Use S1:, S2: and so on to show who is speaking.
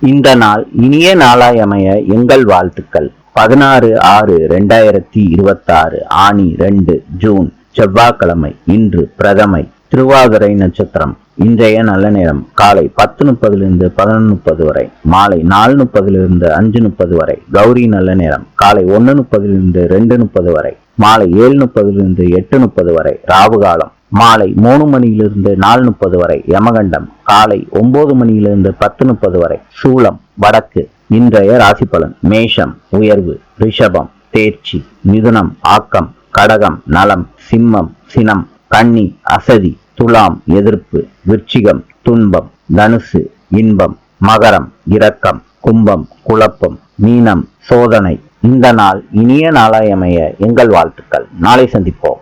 S1: இந்த நாள் இனிய நாளாயமைய எங்கள் வாழ்த்துக்கள். 16/6/2026 ஆனி 2 ஜூன் செவ்வாய்க்கிழமை. இன்று பிரதமை திருவாதிரை நட்சத்திரம். இன்றைய நல்ல நேரம் காலை 10:30 11:30 வரை, மாலை 4:30 5:30 வரை. கௌரி நல்ல நேரம் காலை 1:30 2:30 வரை, மாலை 7:30 8:30 வரை. ராவுகாலம் மாலை 3 4:30 வரை. யமகண்டம் காலை 9 10:30 வரை. சூலம் வடக்கு. இன்றைய ராசி பலன்: மேஷம் உயர்வு, ரிஷபம் தேர்ச்சி, மிதுனம் ஆக்கம், கடகம் நலம், சிம்மம் சினம், கன்னி அசதி, துலாம் எதிர்ப்பு, விருச்சிகம் துன்பம், தனுசு இன்பம், மகரம் இரக்கம், கும்பம் குழப்பம், மீனம் சோதனை. இந்த நாள் இனிய நாளாயமைய எங்கள் வாழ்த்துக்கள். நாளை சந்திப்போம்.